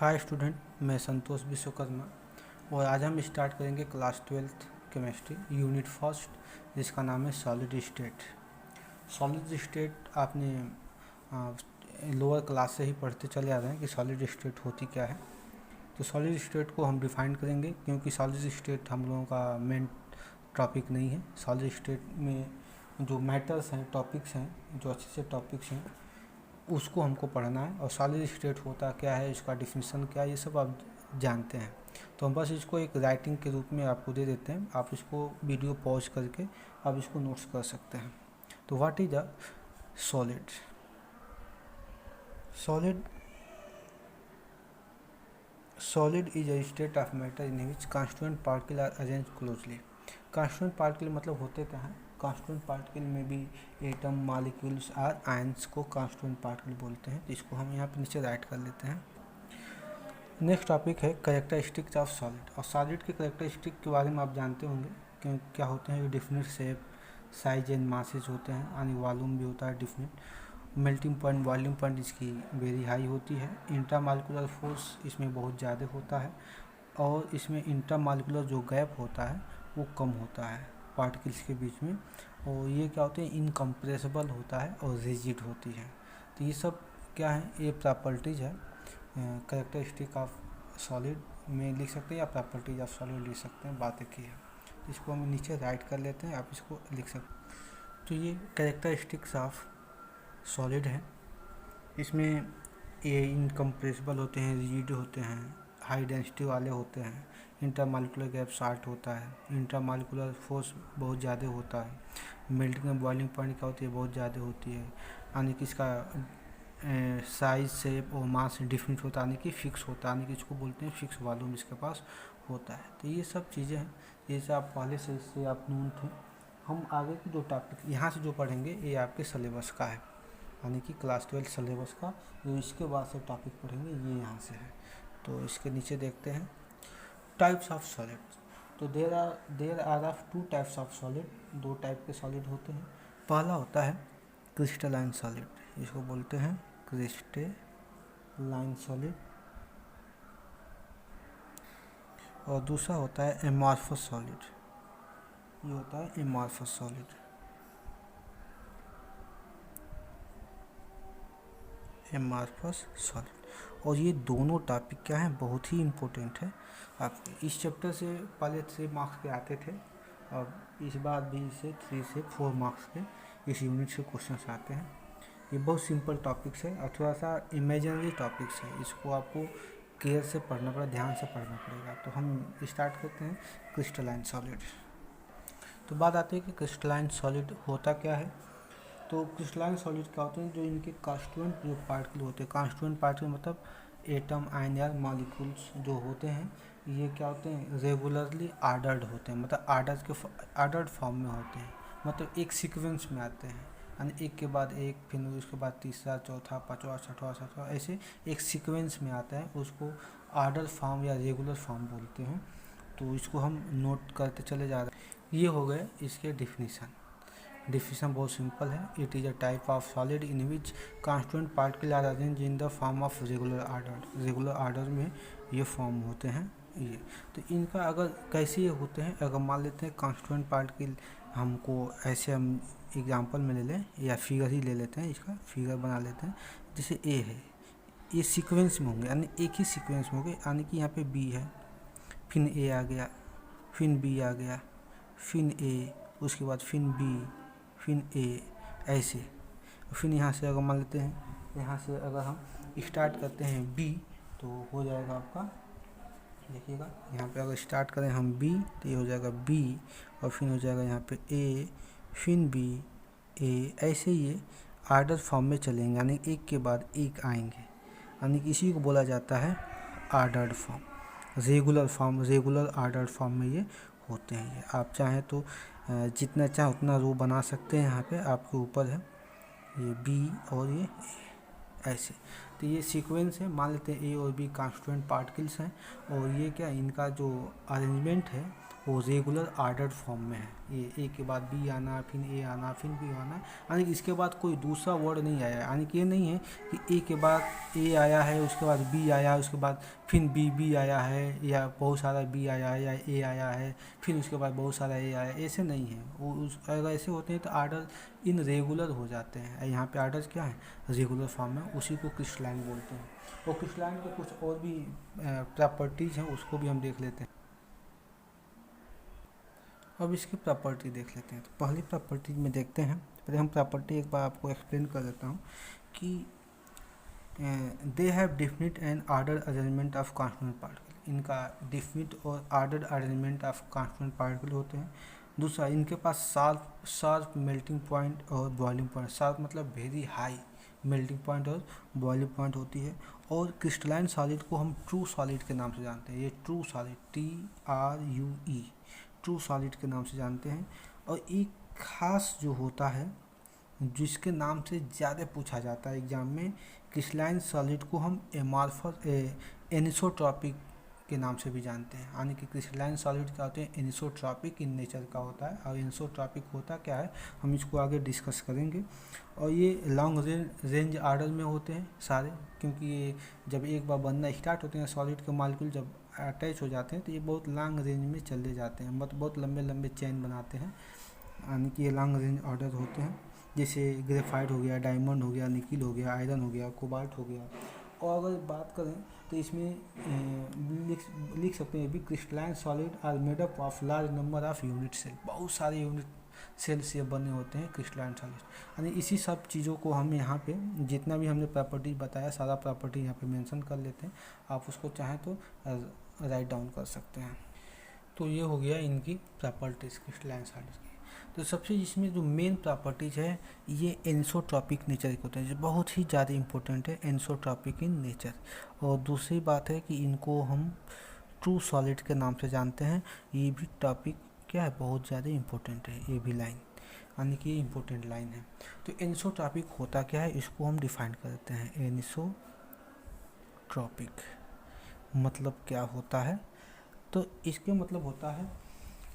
Hi student, मैं संतोष विश्वकर्मा और आज हम स्टार्ट करेंगे class 12th chemistry unit first, जिसका नाम है सॉलिड स्टेट। सॉलिड स्टेट आपने लोअर क्लास से ही पढ़ते चले आ रहे हैं कि सॉलिड स्टेट होती क्या है। तो सॉलिड स्टेट को हम डिफाइन करेंगे, क्योंकि सॉलिड स्टेट हम लोगों का मेन टॉपिक नहीं है। सॉलिड स्टेट में जो मैटर्स हैं, टॉपिक्स हैं, जो अच्छे से टॉपिक्स हैं, उसको हमको पढ़ना है। और सॉलिड स्टेट होता क्या है, इसका डिफिनीशन क्या है, ये सब आप जानते हैं। तो हम बस इसको एक राइटिंग के रूप में आपको दे देते हैं। आप इसको वीडियो पॉज करके आप इसको नोट्स कर सकते हैं। तो what is a solid? Solid is a state of matter in which constituent particle are arrange closely. Constituent particle मतलब होते क्या हैं? कॉन्स्टिट्यूएंट पार्टिकल में भी एटम, मॉलिक्यूल्स और आयंस को कॉन्स्टिट्यूएंट पार्टिकल बोलते हैं। तो इसको हम यहाँ पे नीचे राइट कर लेते हैं। नेक्स्ट टॉपिक है कैरेक्टरिस्टिक्स ऑफ सॉलिड। और सॉलिड के कैरेक्टरिस्टिक के बारे में आप जानते होंगे कि क्या होते हैं। Definite shape, size and masses होते हैं, यानी वॉल्यूम भी होता है definite. Melting point, boiling point इसकी वेरी हाई होती है। इंट्रामॉलिक्यूलर फोर्स इसमें बहुत ज़्यादा होता है, और इसमें इंट्रामॉलिक्यूलर जो गैप होता है वो कम होता है पार्टिकल्स के बीच में। और ये क्या होते हैं, इनकम्प्रेसिबल होता है और रिजिड होती है। तो ये सब क्या है, ये प्रॉपर्टीज़ है कैरेक्टरिस्टिक ऑफ सॉलिड में लिख सकते हैं, या प्रॉपर्टीज ऑफ सॉलिड लिख सकते हैं, बात एक ही है। इसको हम नीचे राइट कर लेते हैं, आप इसको लिख सकते हैं। तो ये कैरेक्टरिस्टिक्स ऑफ सॉलिड है। इसमें ये इनकम्प्रेसिबल होते हैं, रिजिड होते हैं, हाई डेंसिटी वाले होते हैं, इंटरमॉलिक्यूलर गैप शॉर्ट होता है, इंटरमॉलिक्यूलर फोर्स बहुत ज़्यादा होता है, मेल्टिंग एंड बॉइलिंग पॉइंट क्या होती है, बहुत ज़्यादा होती है, यानी कि इसका साइज, शेप और मास डिफरेंट होता है, यानी कि फिक्स होता है, यानी कि इसको बोलते हैं फिक्स वॉल्यूम इसके पास होता है। तो ये सब चीज़ें हैं, जैसे आप पहले से इससे आप नून थे। हम आगे की जो टॉपिक यहाँ से जो पढ़ेंगे ये आपके सिलेबस का है, यानी कि क्लास 12 सिलेबस का जो इसके बाद से टॉपिक पढ़ेंगे ये यहाँ से है। तो इसके नीचे देखते हैं टाइप्स ऑफ सॉलिड। तो there are of two types of solid, दो टाइप के सॉलिड होते हैं। पहला होता है क्रिस्टलाइन सॉलिड, इसको बोलते हैं क्रिस्टलाइन सॉलिड। और दूसरा होता है एमॉर्फस सॉलिड, ये होता है एमॉर्फस सॉलिड। Amorphous solid. और ये दोनों टॉपिक क्या हैं, बहुत ही इम्पोर्टेंट है। आपके इस चैप्टर से पहले 3 मार्क्स के आते थे, और इस बार भी से 3 से 4 मार्क्स के इस यूनिट से क्वेश्चंस आते हैं। ये बहुत सिंपल टॉपिक्स है और थोड़ा सा इमेजिनरी टॉपिक्स है, इसको आपको केयर से पढ़ना पड़ेगा, ध्यान से पढ़ना पड़ेगा। तो हम स्टार्ट करते हैं क्रिस्टलाइन सॉलिड। तो बात आती है कि क्रिस्टलाइन सॉलिड होता क्या है। तो क्रिस्टलाइन सॉलिड क्या होते हैं, जो इनके कॉन्स्टिट्यूएंट जो पार्टिकल होते हैं, कॉन्स्टिट्यूएंट पार्टिकल मतलब एटम, आयन या मॉलिक्यूल्स जो होते हैं, ये क्या होते हैं, रेगुलरली आर्डर्ड होते हैं, मतलब आर्डर्ड फॉर्म में होते हैं, मतलब एक सीक्वेंस में आते हैं, यानी एक के बाद एक, फिर उसके बाद तीसरा, चौथा, पाँचवा, छठवां, सातवां, ऐसे एक सीक्वेंस में आता है। उसको आर्डर फॉर्म या रेगुलर फॉर्म बोलते हैं। तो इसको हम नोट करते चले जा रहे हैं। ये हो गए इसके डिफिनीशन बहुत सिंपल है। It is a type of solid in which constituent particle are arrange in the form of regular order में ये फॉर्म होते हैं। ये तो इनका अगर कैसे ये होते हैं, अगर मान लेते हैं कॉन्स्टिट्यूएंट पार्टिकल, हमको ऐसे हम एग्जांपल में ले लें या फिगर ही ले लेते हैं, इसका फिगर बना लेते हैं। जैसे ए है, ये सीक्वेंस में होंगे, यानी एक ही सीक्वेंस में होंगे, यानी कि यहाँ पे बी है, फिर ए आ गया, फिर बी आ गया, फिर ए, उसके बाद फिर बी, फिर ए, ऐसे। फिर यहाँ से अगर मान लेते हैं, यहाँ से अगर हम स्टार्ट करते हैं बी, तो हो जाएगा आपका, देखिएगा यहाँ पे अगर स्टार्ट करें हम बी, तो ये हो जाएगा बी, और फिर हो जाएगा यहाँ पे ए, फिर बी, ए, ऐसे ये आर्डर फॉर्म में चलेंगे, यानी एक के बाद एक आएंगे, यानी कि इसी को बोला जाता है आर्डर्ड फॉर्म, रेगुलर आर्डर्ड फॉर्म में ये होते हैं। ये आप चाहें तो जितना चाहे उतना रो बना सकते हैं, यहाँ पे आपके ऊपर है, ये बी और ये ए, ऐसे। तो ये सीक्वेंस है, मान लेते हैं ए और बी कॉन्स्टिट्यूएंट पार्टिकल्स हैं, और ये क्या इनका जो अरेंजमेंट है वो रेगुलर आर्डर्ड फॉर्म में है। ये ए के बाद बी आना, फिर ए आना, फिर बी आना, यानी कि इसके बाद कोई दूसरा वर्ड नहीं आया, यानी कि ये नहीं है कि ए के बाद ए आया है, उसके बाद बी आया, उसके बाद फिर बी आया है, या बहुत सारा बी आया है, या ए आया है, फिर उसके बाद बहुत सारा ए आया है, ऐसे नहीं है। वो अगर ऐसे होते हैं तो आर्डर इन रेगुलर हो जाते हैं। यहाँ पे आर्डर्स क्या है, रेगुलर फॉर्म में, उसी को क्रिस्टलाइन बोलते हैं। और क्रिस्टलाइन के कुछ और भी प्रॉपर्टीज़ हैं, उसको भी हम देख लेते हैं। अब इसकी प्रॉपर्टी देख लेते हैं। तो पहली प्रॉपर्टी में देखते हैं, पहले हम प्रॉपर्टी एक बार आपको एक्सप्लेन कर देता हूँ कि they have definite and order arrangement of constituent particle. इनका डिफिनिट और order arrangement of constituent particle होते हैं। दूसरा, इनके पास शार्प मेल्टिंग पॉइंट और बॉइलिंग पॉइंट, शार्प मतलब वेरी हाई, मेल्टिंग पॉइंट और बॉइलिंग पॉइंट होती है। और क्रिस्टलाइन सॉलिड को हम ट्रू सॉलिड के नाम से जानते हैं। ये true solid TRUE true solid के नाम से जानते हैं। और एक खास जो होता है जिसके नाम से ज़्यादा पूछा जाता है एग्जाम में, क्रिस्टलाइन सॉलिड को हम एनिसोट्रॉपिक के नाम से भी जानते हैं। यानी कि क्रिस्टलाइन सॉलिड क्या होते हैं, एनिसोट्रॉपिक इन नेचर का होता है। और एनिसोट्रॉपिक होता क्या है हम इसको आगे डिस्कस करेंगे। और ये लॉन्ग रेंज आर्डर में होते हैं सारे, क्योंकि ये जब एक बार बनना स्टार्ट होते हैं सॉलिड के मॉलिक्यूल जब अटैच हो जाते हैं तो ये बहुत लॉन्ग रेंज में चले जाते हैं, मतलब बहुत लंबे लंबे चेन बनाते हैं, यानी कि ये लॉन्ग रेंज ऑर्डर होते हैं। जैसे ग्रेफाइट हो गया, डायमंड हो गया, निकिल हो गया, आयरन हो गया, कोबाल्ट हो गया। और अगर बात करें तो इसमें लिख सकते हैं भी crystalline solid are made up of large number of unit cell. बहुत सारे यूनिट सेल से बने होते हैं क्रिस्टलाइन सॉलिड। यानी इसी सब चीज़ों को हम यहाँ पे जितना भी हमने प्रॉपर्टी बताया सारा प्रॉपर्टी यहाँ पे मेंशन कर लेते हैं। आप उसको चाहें तो राइट डाउन कर सकते हैं। तो ये हो गया इनकी प्रॉपर्टीज़ क्रिस्टलाइन सॉलिड की। तो सबसे इसमें जो मेन प्रॉपर्टीज़ है ये एनिसोट्रॉपिक नेचर के होते हैं, जो बहुत ही ज़्यादा इंपॉर्टेंट है, एनिसोट्रॉपिक इन नेचर। और दूसरी बात है कि इनको हम ट्रू सॉलिड के नाम से जानते हैं। ये भी टॉपिक क्या है, बहुत ज़्यादा इंपॉर्टेंट है, ये भी लाइन, यानी कि ये इंपॉर्टेंट लाइन है। तो एनिसोट्रॉपिक होता क्या है इसको हम डिफाइन करते हैं। एनिसोट्रॉपिक मतलब क्या होता है, तो इसके मतलब होता है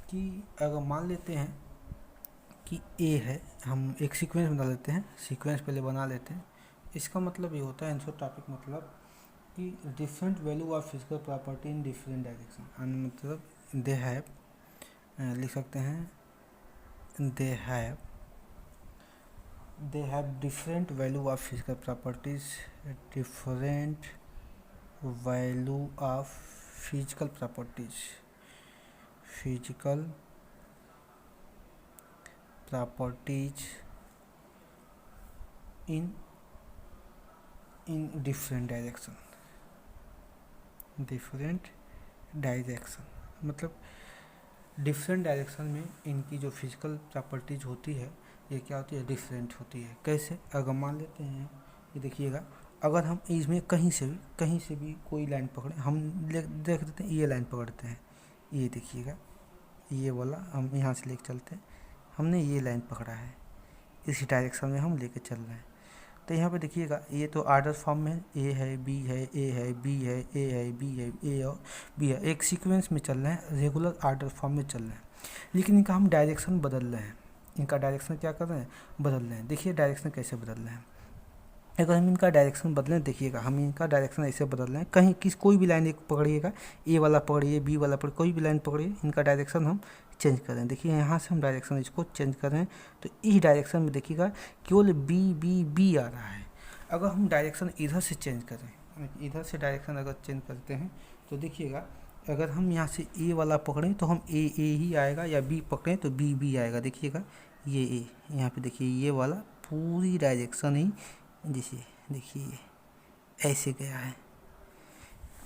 कि अगर मान लेते हैं कि ए है, हम एक सीक्वेंस बना लेते हैं, सीक्वेंस पहले बना लेते हैं। इसका मतलब ये होता है एनिसोट्रॉपिक मतलब कि different value of physical property in different direction. मतलब दे हैव, लिख सकते हैं they have different value of physical properties, different value of physical properties in different direction मतलब डिफरेंट डायरेक्शन में इनकी जो फिजिकल प्रॉपर्टीज होती है ये क्या होती है, डिफरेंट होती है। कैसे, अगर मान लेते हैं ये देखिएगा, अगर हम इसमें कहीं से भी कोई लाइन पकड़े, हम देख देते हैं ये लाइन पकड़ते हैं, ये देखिएगा ये वाला हम यहाँ से लेके चलते हैं, हमने ये लाइन पकड़ा है, इसी डायरेक्शन में हम लेके चल रहे हैं। तो यहाँ पे देखिएगा ये तो आर्डर फॉर्म में ए है, बी है, ए है, बी है, ए है, बी है, ए और बी है, एक सीक्वेंस में चल रहे हैं, रेगुलर आर्डर फॉर्म में चल रहे हैं। लेकिन इनका हम डायरेक्शन बदल रहे हैं, इनका डायरेक्शन क्या कर रहे हैं, बदल रहे हैं। देखिए डायरेक्शन कैसे बदल रहे हैं। अगर हम इनका डायरेक्शन बदलें, देखिएगा हम इनका डायरेक्शन ऐसे बदल रहे हैं, कहीं कोई भी लाइन एक पकड़िएगा, ए वाला पकड़िए, बी वाला पकड़िए, कोई भी लाइन पकड़िए, इनका डायरेक्शन हम चेंज कर रहे हैं। देखिए यहाँ से हम डायरेक्शन इसको चेंज कर रहे हैं, तो इस डायरेक्शन में देखिएगा केवल बी आ रहा है। अगर हम डायरेक्शन इधर से चेंज करें, इधर से डायरेक्शन अगर चेंज करते हैं तो देखिएगा अगर हम यहाँ से ए वाला पकड़ें तो हम ए ही आएगा, या बी पकड़ें तो बी आएगा। देखिएगा ये ए, यहाँ पे देखिए ये वाला पूरी डायरेक्शन ही जैसे देखिए ऐसे गया है,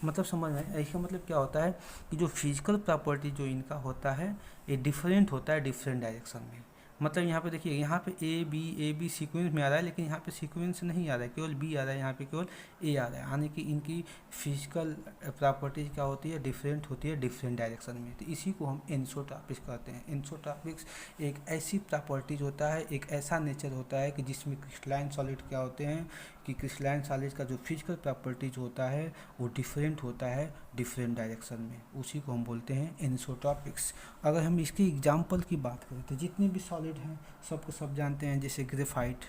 मतलब समझ में। इसका मतलब क्या होता है कि जो फिजिकल प्रॉपर्टी जो इनका होता है ये डिफरेंट होता है डिफरेंट डायरेक्शन में। मतलब यहाँ पे देखिए, यहाँ पे ए बी सीक्वेंस में आ रहा है, लेकिन यहाँ पे सीक्वेंस नहीं आ रहा है, केवल बी आ रहा है, यहाँ पे केवल ए आ रहा है। यानी कि इनकी फिजिकल प्रॉपर्टीज क्या होती है, डिफरेंट होती है डिफरेंट डायरेक्शन में। तो इसी को हम एनिसोट्रॉपिक्स कहते हैं। एनिसोट्रॉपिक्स एक ऐसी प्रॉपर्टीज होता है, एक ऐसा नेचर होता है कि जिसमें क्रिस्टलाइन सॉलिड क्या होते हैं, कि क्रिस्टलाइन सॉलिड का जो फिजिकल प्रॉपर्टीज होता है वो डिफरेंट होता है डिफरेंट डायरेक्शन में। उसी को हम बोलते हैं एनिसोट्रॉपिक्स। अगर हम इसकी एग्जांपल की बात करें तो जितने भी सॉलिड हैं सबको सब जानते हैं, जैसे ग्रेफाइट।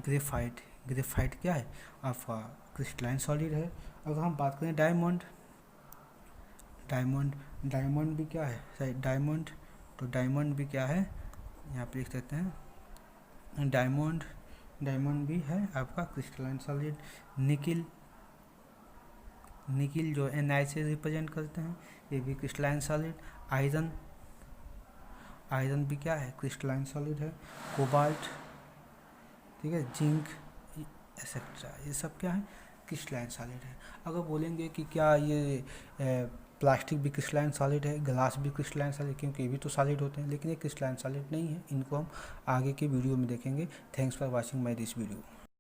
ग्रेफाइट क्या है आपका, क्रिस्टलाइन सॉलिड है। अगर हम बात करें डायमंड भी क्या है, सही डायमंड, तो डायमंड भी क्या है, यहाँ पे लिख सकते हैं डायमंड भी है आपका क्रिस्टलाइन सॉलिड। निकिल जो Na से रिप्रेजेंट करते हैं, ये भी क्रिस्टलाइन सॉलिड। आयरन भी क्या है, क्रिस्टलाइन सॉलिड है। कोबाल्ट, ठीक है, जिंक एक्सेट्रा, ये सब क्या है, क्रिस्टलाइन सॉलिड है। अगर बोलेंगे कि क्या ये प्लास्टिक भी क्रिस्टलाइन सॉलिड है, ग्लास भी क्रिस्टलाइन सॉलिड, क्योंकि ये भी तो सॉलिड होते हैं, लेकिन ये क्रिस्टलाइन सॉलिड नहीं है। इनको हम आगे के वीडियो में देखेंगे। Thanks for watching my this video.